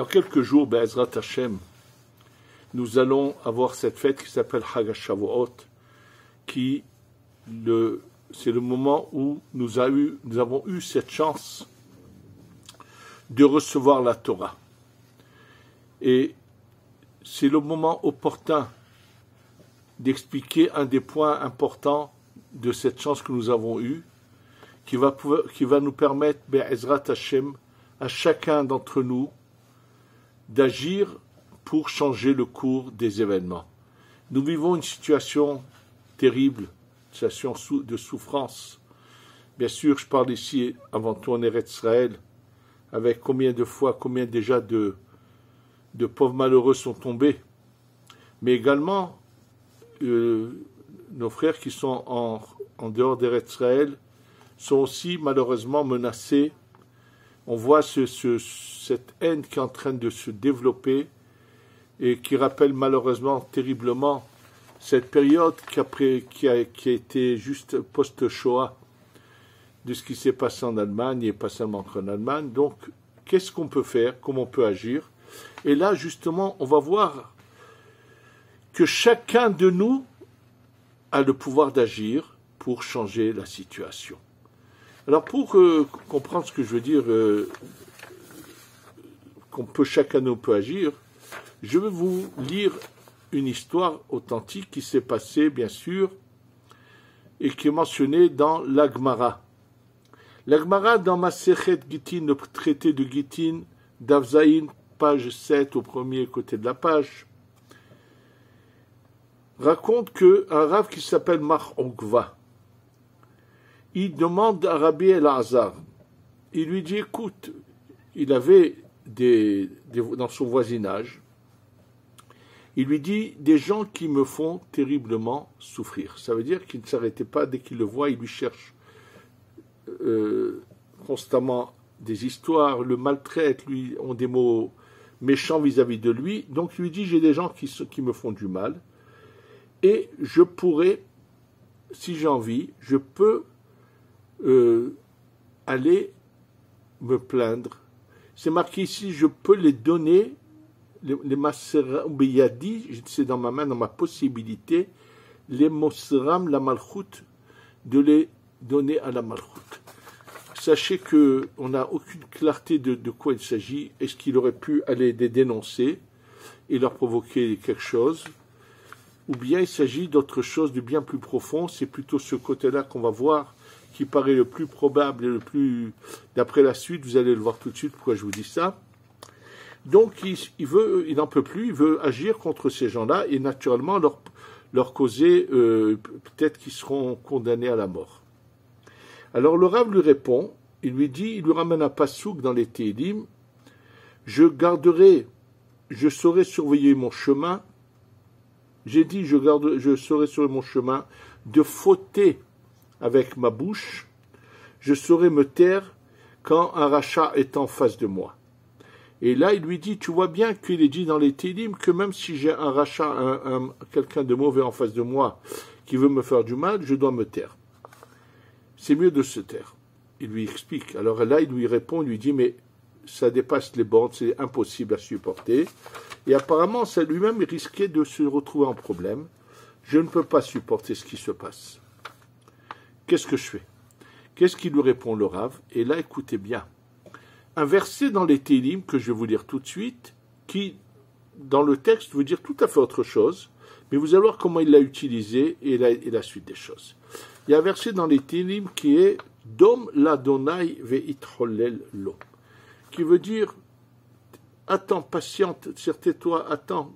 Dans quelques jours, Be'ezrat Hashem, nous allons avoir cette fête qui s'appelle Chag HaShavuot, c'est le moment où nous avons eu cette chance de recevoir la Torah. Et c'est le moment opportun d'expliquer un des points importants de cette chance que nous avons eue, qui va nous permettre, Be'ezrat Hashem, à chacun d'entre nous, d'agir pour changer le cours des événements. Nous vivons une situation terrible, une situation de souffrance. Bien sûr, je parle ici avant tout en Eretz Israël, avec combien déjà de pauvres malheureux sont tombés, mais également nos frères qui sont en dehors d'Eretz Israël sont aussi malheureusement menacés. On voit cette haine qui est en train de se développer et qui rappelle malheureusement terriblement cette période qui a été juste post-Shoah de ce qui s'est passé en Allemagne et pas seulement qu'en Allemagne. Donc, qu'est-ce qu'on peut faire, comment on peut agir? Et là, justement, on va voir que chacun de nous a le pouvoir d'agir pour changer la situation. Alors, pour comprendre ce que je veux dire, chacun de nous peut agir, je vais vous lire une histoire authentique qui s'est passée, bien sûr, et qui est mentionnée dans l'Agmara. L'Agmara, dans Masechet Gittin, le traité de Gittin, Davzaïn, page 7, au premier côté de la page, raconte qu'un rav qui s'appelle Mar Onkva, il demande à Rabbi Elazar, il lui dit, écoute, il avait dans son voisinage, il lui dit, des gens qui me font terriblement souffrir. Ça veut dire qu'il ne s'arrêtait pas, dès qu'il le voit, il lui cherche constamment des histoires, le maltraite, lui ont des mots méchants vis-à-vis de lui. Donc il lui dit, j'ai des gens qui me font du mal, et je pourrais, si j'ai envie, je peux aller me plaindre. C'est marqué ici, je peux les donner, les maseram beyadi, c'est dans ma main, dans ma possibilité, les mosram la malchut, de les donner à la malchut. Sachez qu'on n'a aucune clarté de quoi il s'agit. Est-ce qu'il aurait pu aller les dénoncer et leur provoquer quelque chose, ou bien il s'agit d'autre chose, de bien plus profond. C'est plutôt ce côté-là qu'on va voir, qui paraît le plus probable et le plus... D'après la suite, vous allez le voir tout de suite pourquoi je vous dis ça. Donc, il n'en peut plus, il veut agir contre ces gens-là et naturellement leur causer, peut-être qu'ils seront condamnés à la mort. Alors, le Rav lui répond, il lui ramène un passouk dans les Télim, je saurai surveiller mon chemin, j'ai dit, je saurai surveiller mon chemin de fauter avec ma bouche, je saurai me taire quand un rachat est en face de moi. Et là, il lui dit, tu vois bien qu'il est dit dans les Télim que même si j'ai un rachat, quelqu'un de mauvais en face de moi qui veut me faire du mal, je dois me taire. C'est mieux de se taire. Il lui explique. Alors là, il lui répond, il lui dit, mais ça dépasse les bornes, c'est impossible à supporter. Et apparemment, ça lui-même risquait de se retrouver en problème. Je ne peux pas supporter ce qui se passe. Qu'est-ce que je fais? Qu'est-ce qu'il lui répond, le Rav? Et là, écoutez bien. Un verset dans les Télim, que je vais vous lire tout de suite, qui, dans le texte, veut dire tout à fait autre chose, mais vous allez voir comment il l'a utilisé et la suite des choses. Il y a un verset dans les Télim qui est « Dom l'Adonai ve'itcholel lo » qui veut dire « Attends, patiente, tais-toi, attends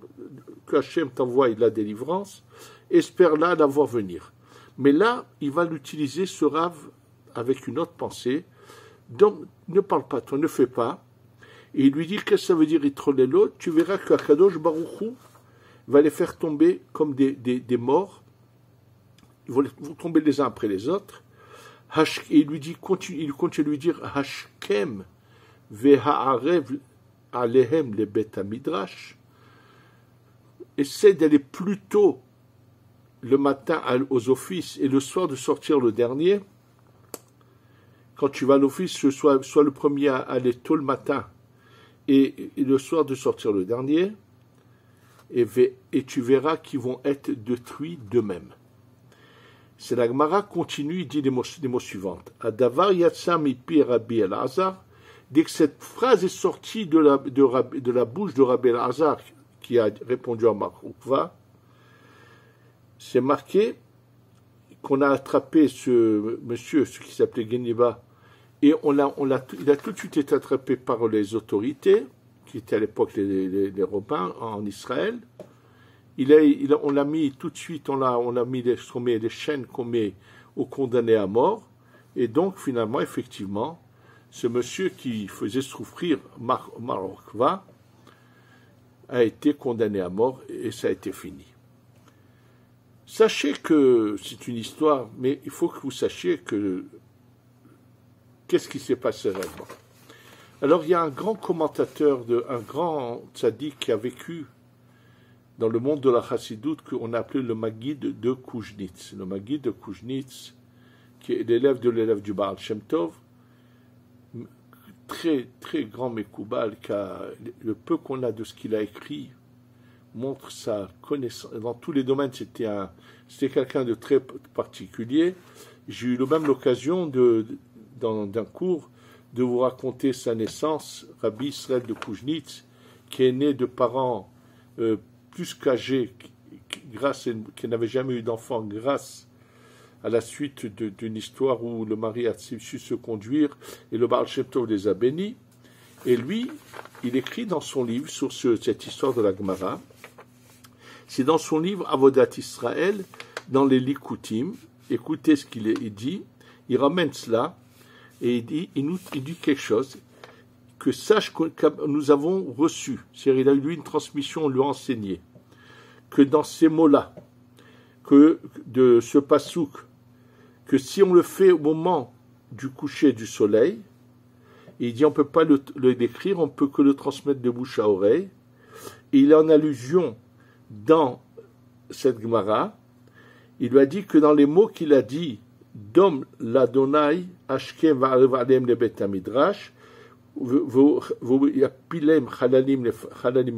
que Hachem t'envoie la délivrance, espère-la la voir venir. » Mais là, il va l'utiliser, ce Rav, avec une autre pensée. Donc, ne parle pas, toi, ne fais pas. Et il lui dit, qu'est-ce que ça veut dire, Itrolelo? Tu verras que Akadosh Baruch Hu va les faire tomber comme des morts. Ils vont tomber les uns après les autres. Et il continue à lui dire, Hashkem ve'ha'arev alehem le bet midrash. Essaie d'aller plus tôt le matin aux offices et le soir de sortir le dernier. Quand tu vas à l'office, sois le premier à aller tôt le matin et le soir de sortir le dernier, et tu verras qu'ils vont être détruits d'eux-mêmes. C'est la Gemara continue, il dit les mots suivants. Adavar yatsa mipi Rabbi Elazar, dès que cette phrase est sortie de la bouche de Rabbi Elazar, qui a répondu à Bar Kokhba, c'est marqué qu'on a attrapé ce monsieur, ce qui s'appelait Geniba, et il a tout de suite été attrapé par les autorités, qui étaient à l'époque les Romains en Israël. On l'a mis tout de suite, on a mis les chaînes qu'on met aux condamnés à mort, et donc finalement, effectivement, ce monsieur qui faisait souffrir Bar Kokhba a été condamné à mort, et ça a été fini. Sachez que c'est une histoire, mais il faut que vous sachiez qu'est-ce qui s'est passé réellement. Alors, il y a un grand commentateur, un grand tzaddik qui a vécu dans le monde de la chassidoute qu'on a appelé le Maguide de Koujnitz. Le Maguide de Koujnitz, qui est l'élève de l'élève du Baal Shem Tov, très, très grand Mekoubal, le peu qu'on a de ce qu'il a écrit montre sa connaissance. Dans tous les domaines, c'était quelqu'un de très particulier. J'ai eu même l'occasion, d'un cours, de vous raconter sa naissance, Rabbi Israël de Koujnitz, qui est né de parents plus qu'âgés, qui n'avaient jamais eu d'enfant, grâce à la suite d'une histoire où le mari a su se conduire et le Baal Shem Tov les a bénis. Et lui, il écrit dans son livre sur cette histoire de la Gemara. C'est dans son livre Avodat Israël, dans les Likutim. Écoutez ce qu'il dit. Il ramène cela et il dit quelque chose que sache que nous avons reçu. C'est-à-dire, il a eu lui une transmission, on lui a enseigné que dans ces mots-là, que de ce pasouk, que si on le fait au moment du coucher du soleil, il dit on ne peut pas le décrire, on ne peut que le transmettre de bouche à oreille. Et il est en allusion dans cette Gemara. Il lui a dit que dans les mots qu'il a dit, Dom l'Adonai, Ashkem va'alem le Bet HaMidrash, V'yapilem chalalim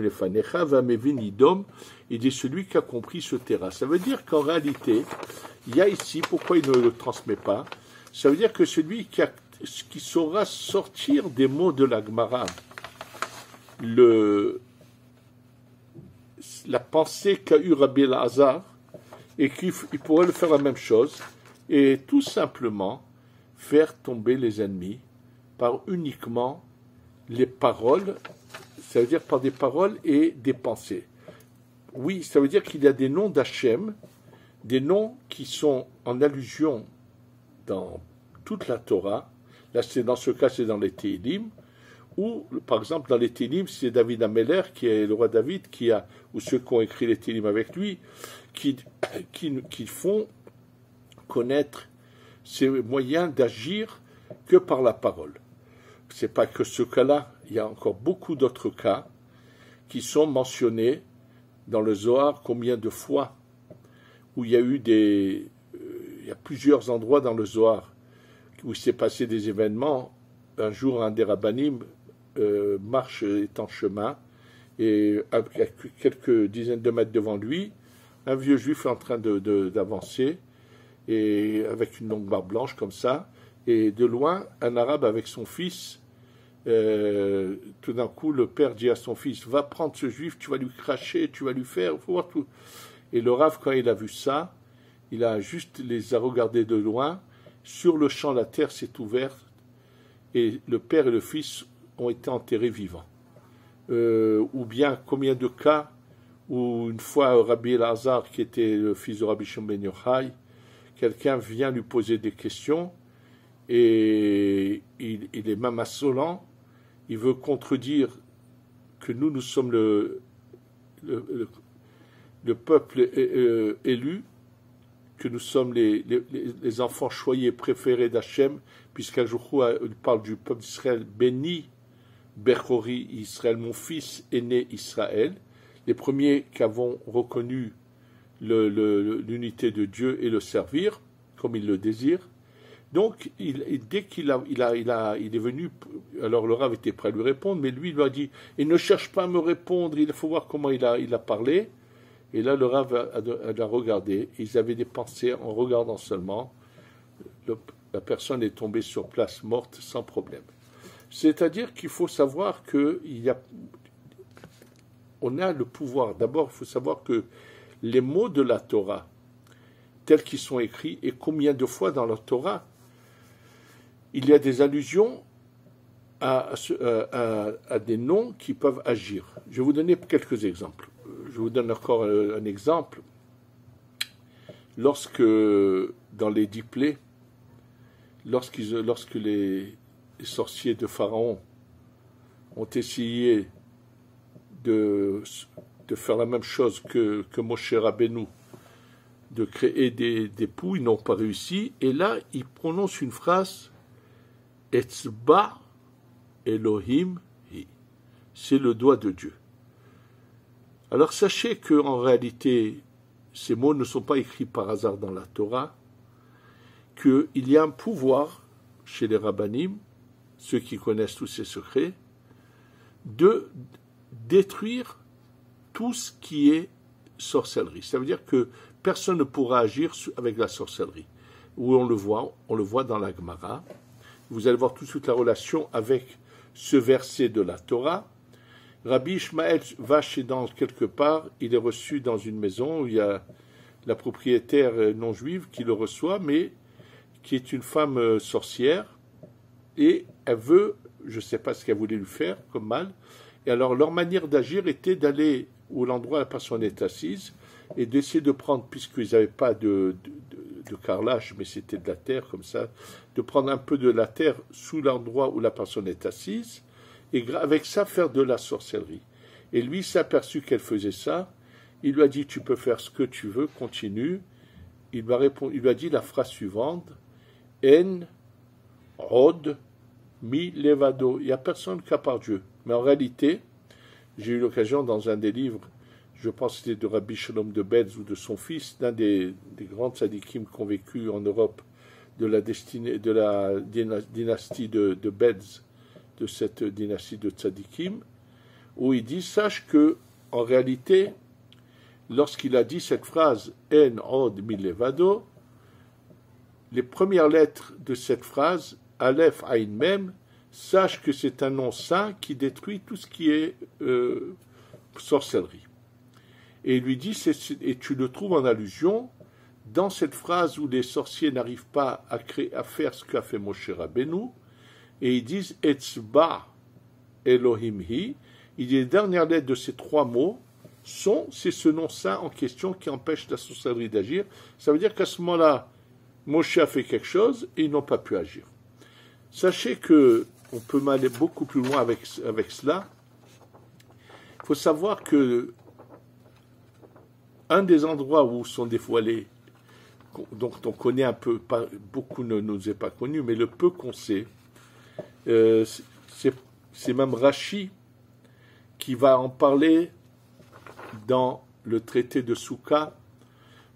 lefanecha, va'mevin idom, il dit celui qui a compris ce terrain. Ça veut dire qu'en réalité, il y a ici, pourquoi il ne le transmet pas? Ça veut dire que celui qui saura sortir des mots de la Gemara, la pensée qu'a eu Rabbi Elazar, et qu'il pourrait le faire la même chose, et tout simplement faire tomber les ennemis par uniquement les paroles, ça veut dire par des paroles et des pensées. Oui, ça veut dire qu'il y a des noms d'Hachem, des noms qui sont en allusion dans toute la Torah. Là, dans ce cas, c'est dans les Téhilim, ou par exemple dans les Téhilim, c'est David Ameller, qui est le roi David, ou ceux qui ont écrit les Téhilim avec lui, qui font connaître ces moyens d'agir que par la parole. Ce n'est pas que ce cas-là, il y a encore beaucoup d'autres cas qui sont mentionnés dans le Zohar, combien de fois, où il y a eu il y a plusieurs endroits dans le Zohar où il s'est passé des événements. Un jour, un des rabbanim est en chemin, et à quelques dizaines de mètres devant lui, un vieux juif est en train d'avancer, et avec une longue barbe blanche comme ça, et de loin, un arabe avec son fils, tout d'un coup, le père dit à son fils, va prendre ce juif, tu vas lui cracher, tu vas lui faire, faut voir tout. Et le rav, quand il a vu ça, il a juste les a regardés de loin, sur le champ, la terre s'est ouverte, et le père et le fils ont été enterrés vivants. Ou bien, combien de cas où une fois Rabbi Elazar, qui était le fils de Rabbi Shimon ben Yochai, quelqu'un vient lui poser des questions, et il est même insolent, il veut contredire que nous sommes le peuple élu, que nous sommes les enfants choyés préférés d'Hachem, puisqu'un jour il parle du peuple d'Israël, béni, Bechori Israël, mon fils est né Israël, les premiers qui avons reconnu l'unité de Dieu et le servir, comme il le désire. Donc, dès qu'il il est venu, alors le Rav était prêt à lui répondre, mais lui, il lui a dit, il ne cherche pas à me répondre, il faut voir comment il a parlé. Et là, le Rav a regardé, ils avaient des pensées en regardant seulement. La personne est tombée sur place morte sans problème. C'est-à-dire qu'il faut savoir on a le pouvoir. D'abord, il faut savoir que les mots de la Torah, tels qu'ils sont écrits, et combien de fois dans la Torah, il y a des allusions à des noms qui peuvent agir. Je vais vous donner quelques exemples. Je vous donne encore un exemple. Lorsque, dans les 10 plaies, lorsque les sorciers de Pharaon ont essayé de faire la même chose que Moshe Rabbeinu, de créer des poux, ils n'ont pas réussi, et là, ils prononcent une phrase, « Etzba Elohim hi », c'est le doigt de Dieu. Alors sachez qu'en réalité, ces mots ne sont pas écrits par hasard dans la Torah, qu'il y a un pouvoir chez les rabbanim, ceux qui connaissent tous ces secrets, de détruire tout ce qui est sorcellerie. Ça veut dire que personne ne pourra agir avec la sorcellerie. Où on le voit dans la Gemara. Vous allez voir tout de suite la relation avec ce verset de la Torah. Rabbi Ishmael va chez dans quelque part, il est reçu dans une maison où il y a la propriétaire non juive qui le reçoit, mais qui est une femme sorcière, et elle veut, je ne sais pas ce qu'elle voulait lui faire comme mal, et alors leur manière d'agir était d'aller où l'endroit où la personne est assise, et d'essayer de prendre, puisqu'ils n'avaient pas de carrelage, mais c'était de la terre comme ça, de prendre un peu de la terre sous l'endroit où la personne est assise, et avec ça faire de la sorcellerie. Et lui s'est aperçu qu'elle faisait ça, il lui a dit, tu peux faire ce que tu veux, continue. Il lui a dit la phrase suivante, En od mi levado. Il n'y a personne qu'à part Dieu. Mais en réalité, j'ai eu l'occasion dans un des livres, je pense que c'était de Rabbi Shalom de Bedz ou de son fils, d'un des grands tzadikim qui ont vécu en Europe de la dynastie de Bedz, de cette dynastie de tzadikim, où il dit, sache que, en réalité, lorsqu'il a dit cette phrase « En od mi levado », les premières lettres de cette phrase, « Aleph Ain Mem », sache que c'est un nom saint qui détruit tout ce qui est sorcellerie. Et il lui dit, et tu le trouves en allusion, dans cette phrase où les sorciers n'arrivent pas à faire ce qu'a fait Moshe Rabbeinu, et ils disent « Etzba Elohim hi », il dit les dernières lettres de ces 3 mots, c'est ce nom saint en question qui empêche la sorcellerie d'agir. Ça veut dire qu'à ce moment-là, Moshe a fait quelque chose et ils n'ont pas pu agir. Sachez que on peut aller beaucoup plus loin avec cela. Il faut savoir que un des endroits où sont dévoilés, donc on connaît un peu, pas, beaucoup ne nous est pas connu, mais le peu qu'on sait, c'est même Rashi qui va en parler dans le traité de Souka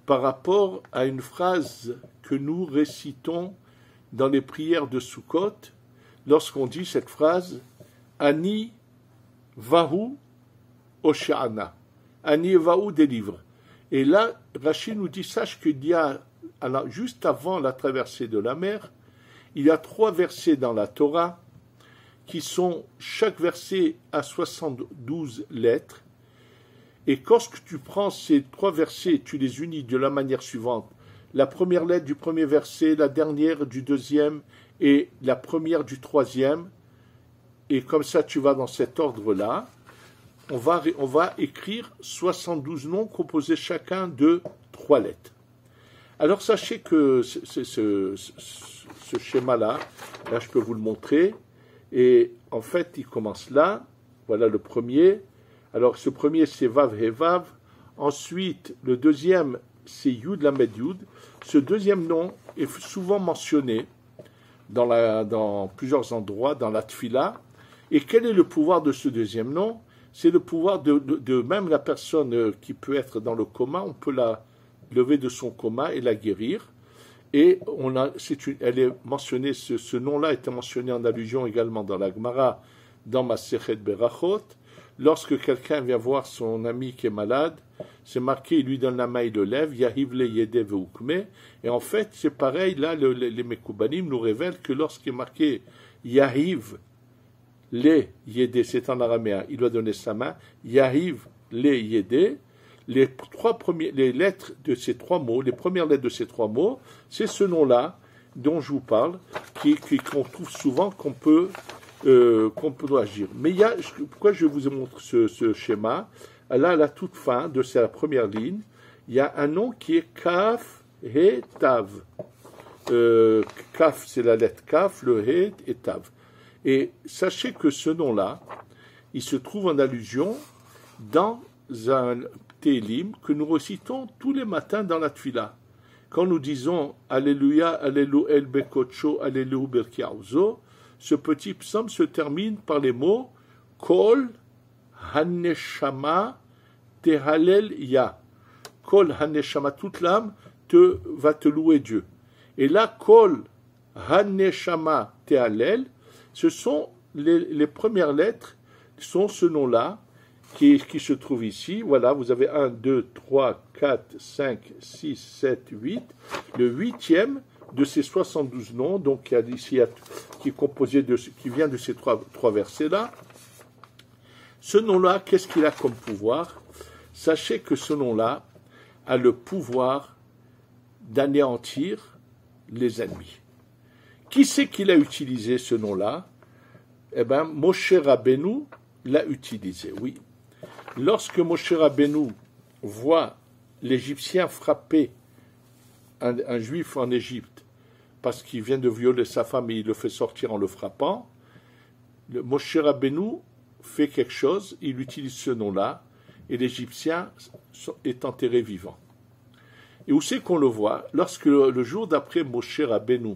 par rapport à une phrase que nous récitons dans les prières de Sukkot lorsqu'on dit cette phrase Ani Vahu Oshéana. Ani Vahu délivre. Et là, Rashi nous dit, sache qu'il y a, alors, juste avant la traversée de la mer, il y a 3 versets dans la Torah qui sont, chaque verset à 72 lettres. Et quand tu prends ces 3 versets, tu les unis de la manière suivante. La première lettre du premier verset, la dernière du deuxième et la première du troisième. Et comme ça, tu vas dans cet ordre-là. On va écrire 72 noms composés chacun de 3 lettres. Alors sachez que ce schéma-là, là je peux vous le montrer. Et en fait, il commence là. Voilà le premier. Alors, ce premier, c'est Vav et Vav. Ensuite, le deuxième, c'est Yud Lamed Yud. Ce deuxième nom est souvent mentionné dans plusieurs endroits, dans la Tfila. Et quel est le pouvoir de ce deuxième nom? C'est le pouvoir de même la personne qui peut être dans le coma, on peut la lever de son coma et la guérir. Et elle est mentionnée, ce nom-là était mentionné en allusion également dans la Gemara, dans Masechet Berachot. Lorsque quelqu'un vient voir son ami qui est malade, c'est marqué, il lui donne la main, il le lève, Yahiv le Yede Veukme. Et en fait, c'est pareil, là, les Mekoubanim nous révèlent que lorsqu'il est marqué Yahiv le Yede, c'est en araméen, il doit donner sa main, Yahiv le Yede, les lettres de ces trois mots, les premières lettres de ces trois mots, c'est ce nom-là dont je vous parle, qu'on trouve souvent qu'on peut agir. Mais pourquoi je vous montre ce schéma? Là, à la toute fin de la première ligne, il y a un nom qui est Kaf, He, Tav. Kaf, c'est la lettre Kaf, le He et Tav. Et sachez que ce nom-là, il se trouve en allusion dans un Télim que nous récitons tous les matins dans la Tfila. Quand nous disons Alléluia, Alléluia, El Bekocho, Alléluia, Berkiauzo, ce petit psaume se termine par les mots Kol Haneshama Tehalel Ya. Kol Haneshama, toute l'âme va te louer Dieu. Et là, Kol Haneshama Tehalel, ce sont les premières lettres, sont ce nom-là qui se trouve ici. Voilà, vous avez 1, 2, 3, 4, 5, 6, 7, 8. Le huitième de ces 72 noms, donc qui est composé qui vient de ces trois versets-là. Ce nom-là, qu'est-ce qu'il a comme pouvoir? Sachez que ce nom-là a le pouvoir d'anéantir les ennemis. Qui c'est qui l'a utilisé, ce nom-là? Eh bien, Moshe Rabbeinu l'a utilisé, oui. Lorsque Moshe Rabbeinu voit l'Égyptien frapper un Juif en Égypte parce qu'il vient de violer sa femme et il le fait sortir en le frappant, Moshe Rabbeinu fait quelque chose, il utilise ce nom-là, et l'Égyptien est enterré vivant. Et où c'est qu'on le voit? Lorsque le jour d'après, Moshe Rabbeinu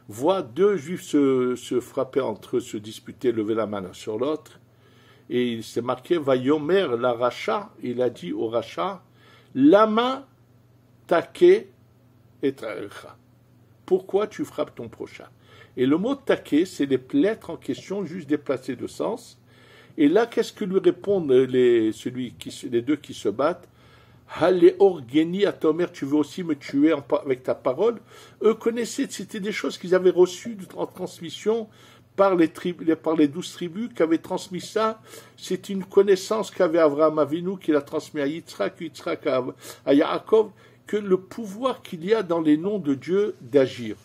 voit deux Juifs se frapper entre eux, se disputer, lever la main l'un sur l'autre, et il s'est marqué, Vayomer la Racha, il a dit au Racha, Lama take et traecha. Pourquoi tu frappes ton prochain? Et le mot take, c'est les lettres en question, juste déplacées de sens. Et là, qu'est-ce que lui répondent les deux qui se battent? Haléor Geni Atomer, tu veux aussi me tuer avec ta parole? Eux connaissaient, c'était des choses qu'ils avaient reçues en transmission par les 12 tribus qui avaient transmis ça. C'est une connaissance qu'avait Avraham Avinu, qu'il a transmis à Yitzhak à Yaakov, que le pouvoir qu'il y a dans les noms de Dieu d'agir.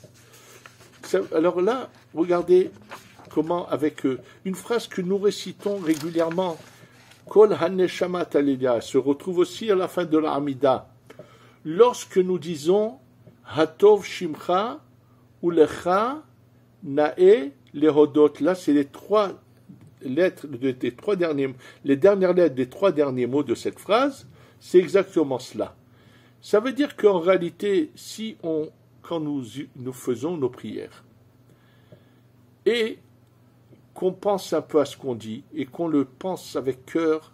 Alors là, regardez comment, avec une phrase que nous récitons régulièrement, Kol Haneshama Talelia, se retrouve aussi à la fin de la Hamida. Lorsque nous disons Hatov Shimcha Ulecha Nae Lehodot, là c'est les trois lettres les dernières lettres des trois derniers mots de cette phrase, c'est exactement cela. Ça veut dire qu'en réalité, quand nous faisons nos prières et qu'on pense un peu à ce qu'on dit et qu'on le pense avec cœur,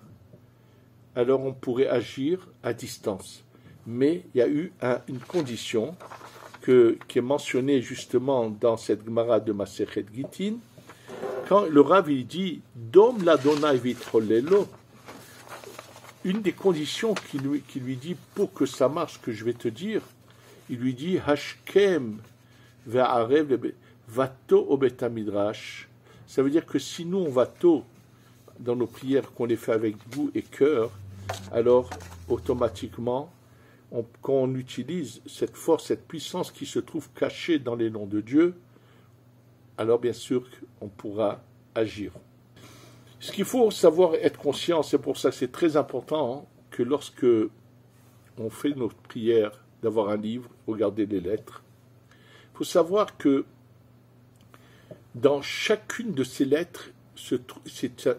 alors on pourrait agir à distance. Mais il y a eu une condition qui est mentionnée justement dans cette Gemara de Masechet Gittin, quand le Rav il dit Dom l'Adonai vitrolelo, une des conditions qu'il lui dit pour que ça marche, que je vais te dire, il lui dit Hashkem ve'arev vato au Betamidrash. Ça veut dire que si nous on va tôt dans nos prières, qu'on les fait avec goût et cœur, alors automatiquement, quand on utilise cette force, cette puissance qui se trouve cachée dans les noms de Dieu, alors bien sûr on pourra agir. Ce qu'il faut savoir être conscient, c'est pour ça que c'est très important que lorsque on fait notre prière, d'avoir un livre, regarder les lettres, il faut savoir que dans chacune de ces lettres,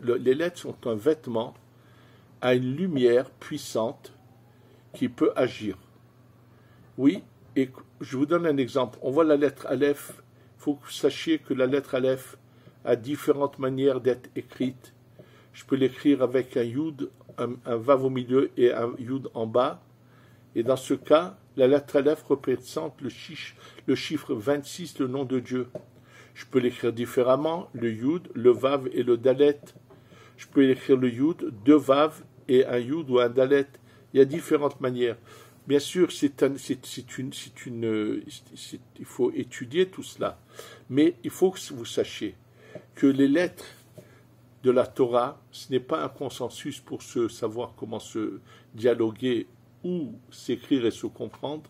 les lettres sont un vêtement à une lumière puissante qui peut agir. Oui, et je vous donne un exemple. On voit la lettre Aleph. Il faut que vous sachiez que la lettre Aleph a différentes manières d'être écrite. Je peux l'écrire avec un Yud, un Vav au milieu et un Yud en bas. Et dans ce cas, La lettre Aleph représente le chiffre 26, le nom de Dieu. Je peux l'écrire différemment, le Yud, le Vav et le Dalet. Je peux écrire le Yud, deux Vav et un Yud ou un Dalet. Il y a différentes manières. Bien sûr, il faut étudier tout cela. Mais il faut que vous sachiez que les lettres de la Torah, ce n'est pas un consensus pour savoir comment se dialoguer ou s'écrire et se comprendre,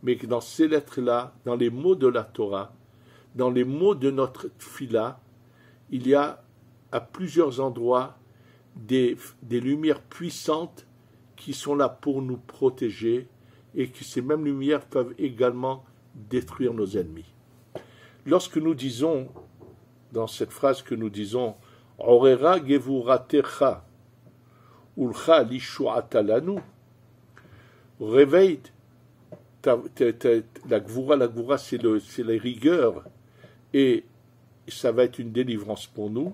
mais que dans ces lettres-là, dans les mots de la Torah, dans les mots de notre Tfila, il y a à plusieurs endroits des lumières puissantes qui sont là pour nous protéger et que ces mêmes lumières peuvent également détruire nos ennemis. Lorsque nous disons, dans cette phrase que nous disons, Orera gevuratecha ulcha lishuata lanu, réveille la gvura c'est la rigueur et ça va être une délivrance pour nous.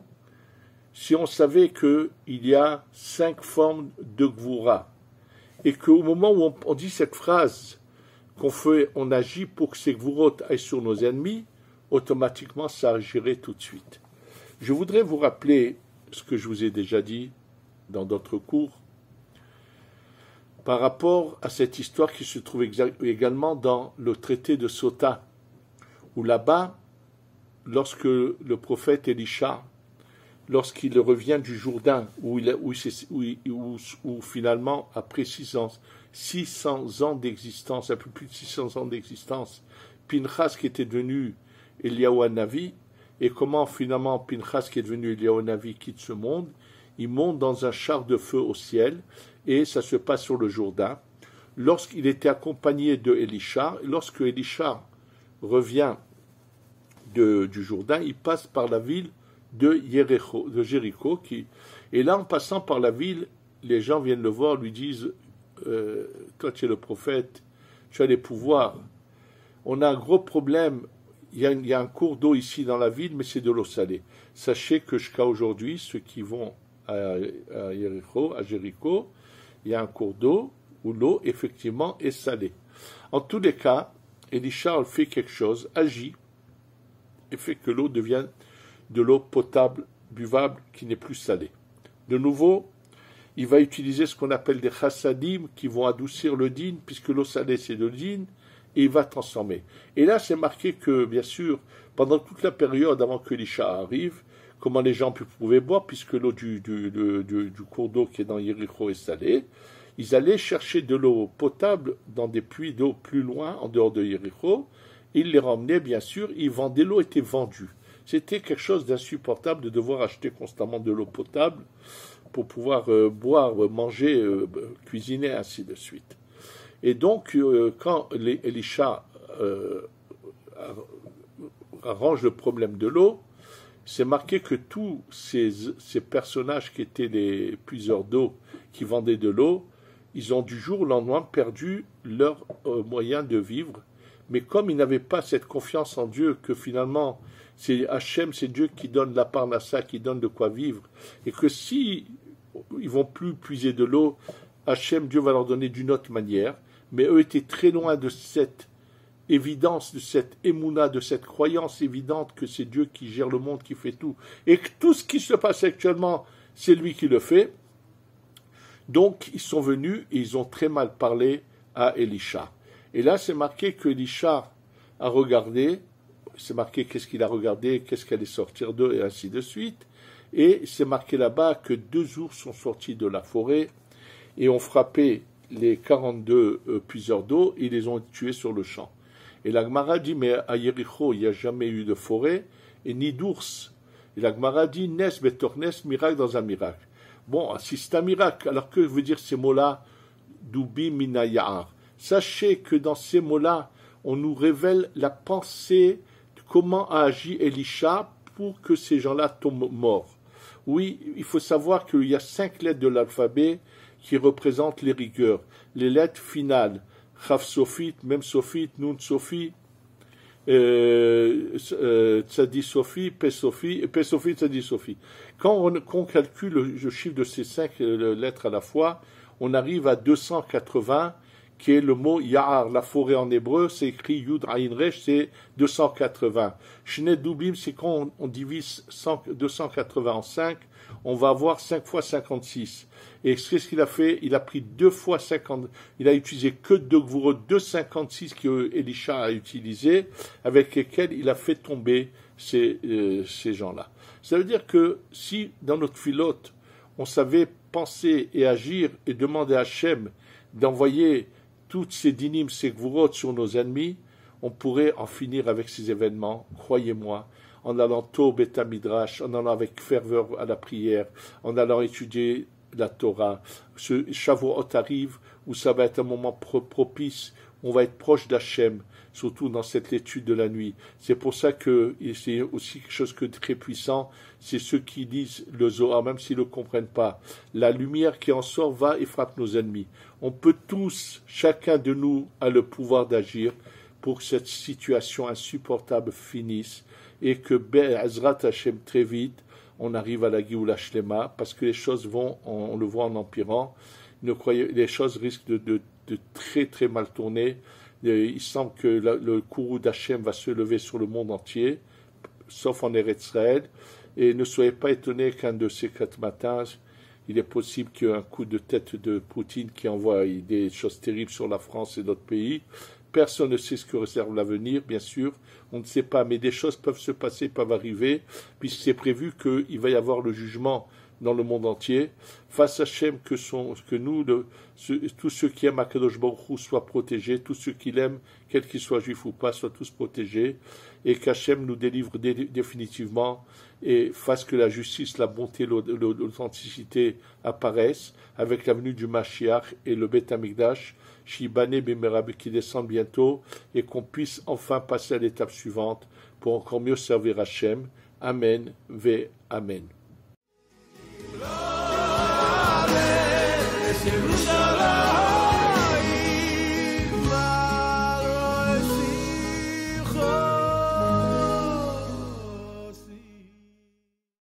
Si on savait qu'il y a 5 formes de gvura et qu'au moment où on dit cette phrase, on agit pour que ces gvurot aillent sur nos ennemis, automatiquement ça agirait tout de suite. Je voudrais vous rappeler ce que je vous ai déjà dit dans d'autres cours par rapport à cette histoire qui se trouve également dans le traité de Sota, où là-bas, lorsque le prophète Élisha, lorsqu'il revient du Jourdain, où finalement, après 600 ans d'existence, un peu plus de 600 ans d'existence, Pinchas qui était devenu Eliyahu Hanavi, et comment finalement Pinchas qui est devenu Eliyahu Hanavi quitte ce monde, il monte dans un char de feu au ciel, et ça se passe sur le Jourdain. Lorsqu'il était accompagné de Élisha, lorsque Élisha revient du Jourdain, il passe par la ville de Jéricho, et là en passant par la ville, les gens viennent le voir, lui disent toi tu es le prophète, tu as les pouvoirs, on a un gros problème, il y a un cours d'eau ici dans la ville, mais c'est de l'eau salée. Sachez que jusqu'à aujourd'hui, ceux qui vont à Jéricho, il y a un cours d'eau où l'eau effectivement est salée. En tous les cas, Élisha fait quelque chose, agit, et fait que l'eau devient de l'eau potable, buvable, qui n'est plus salée. De nouveau, il va utiliser ce qu'on appelle des chassadim qui vont adoucir le din, puisque l'eau salée c'est le din, et il va transformer. Et là, c'est marqué que, bien sûr, pendant toute la période avant que Élisha arrive, comment les gens pouvaient boire, puisque l'eau du cours d'eau qui est dans Jéricho est salée, ils allaient chercher de l'eau potable dans des puits d'eau plus loin, en dehors de Jéricho, ils les ramenaient, bien sûr, l'eau était vendue. C'était quelque chose d'insupportable de devoir acheter constamment de l'eau potable pour pouvoir boire, manger, cuisiner, ainsi de suite. Et donc, quand Élisha arrange le problème de l'eau, c'est marqué que tous ces personnages qui étaient les puiseurs d'eau, qui vendaient de l'eau, ils ont du jour au lendemain perdu leur moyen de vivre. Mais comme ils n'avaient pas cette confiance en Dieu, que finalement, c'est Hachem, c'est Dieu qui donne la parnassa, qui donne de quoi vivre, et que si ils vont plus puiser de l'eau, Hachem, Dieu va leur donner d'une autre manière, mais eux étaient très loin de cette évidence, de cette émouna, de cette croyance évidente que c'est Dieu qui gère le monde, qui fait tout, et que tout ce qui se passe actuellement, c'est lui qui le fait. Donc, ils sont venus et ils ont très mal parlé à Élisha. Et là, c'est marqué que Élisha a regardé, c'est marqué qu'est-ce qu'il a regardé, qu'est-ce qu'elle allait sortir d'eux, et ainsi de suite. Et c'est marqué là-bas que 2 ours sont sortis de la forêt et ont frappé les 42 puiseurs d'eau et les ont tués sur le champ. Et la Gemara dit, mais à Jéricho, il n'y a jamais eu de forêt et ni d'ours. Et la Gemara dit, nes betor nes, miracle dans un miracle. Bon, si c'est un miracle, alors que veut dire ces mots-là, doubi minayar. Sachez que dans ces mots-là, on nous révèle la pensée de comment a agi Élisha pour que ces gens-là tombent morts. Oui, il faut savoir qu'il y a 5 lettres de l'alphabet qui représentent les rigueurs. Les lettres finales, Chaf Sofit, Mem Sofit, Nun Sofit, Tzadi Sofi, Pe Sofi, Tzadi Sofi. Quand on calcule le chiffre de ces 5 lettres à la fois, on arrive à 280 qui est le mot Ya'ar, la forêt en hébreu, c'est écrit Yud Ayin Resh, c'est 280. Shnei Dubim, c'est quand on divise 280 en 5, on va avoir 5 fois 56. Et qu'est-ce qu'il a fait? Il a pris 2 fois 50, il a utilisé que 2 gvurot, 2,56 que Elisha a utilisé, avec lesquels il a fait tomber ces gens-là. Ça veut dire que si, dans notre filote, on savait penser et agir et demander à Hachem d'envoyer toutes ces dinim, ces gvurot sur nos ennemis, on pourrait en finir avec ces événements, croyez-moi, en allant tôt au Beth Midrash, en allant avec ferveur à la prière, en allant étudier la Torah. Ce Shavuot arrive où ça va être un moment propice, on va être proche d'Hachem, surtout dans cette étude de la nuit. C'est pour ça que c'est aussi quelque chose de très puissant, c'est ceux qui lisent le Zohar, même s'ils ne le comprennent pas. La lumière qui en sort va et frappe nos ennemis. On peut tous, chacun de nous a le pouvoir d'agir pour que cette situation insupportable finisse et que Be'ezrat Hashem très vite, on arrive à la Géoula Shlema, parce que les choses vont, on le voit en empirant, les choses risquent de très très mal tourner. Il semble que le courroux d'Hachem va se lever sur le monde entier, sauf en Eretz Israël, et ne soyez pas étonnés qu'un de ces 4 matins, il est possible qu'il y ait un coup de tête de Poutine qui envoie des choses terribles sur la France et d'autres pays. Personne ne sait ce que réserve l'avenir, bien sûr, on ne sait pas, mais des choses peuvent se passer, peuvent arriver, puisque c'est prévu qu'il va y avoir le jugement dans le monde entier. Face à Hachem, que nous, tous ceux qui aiment Akadosh Baruch Hu soient protégés, tous ceux qui l'aiment, quels qu'ils soient juifs ou pas, soient tous protégés, et qu'Hachem nous délivre définitivement et fasse que la justice, la bonté, l'authenticité apparaissent avec la venue du Mashiach et le Beth Amikdash, Shibane Bimerab qui descend bientôt, et qu'on puisse enfin passer à l'étape suivante pour encore mieux servir Hachem. Amen, ve Amen.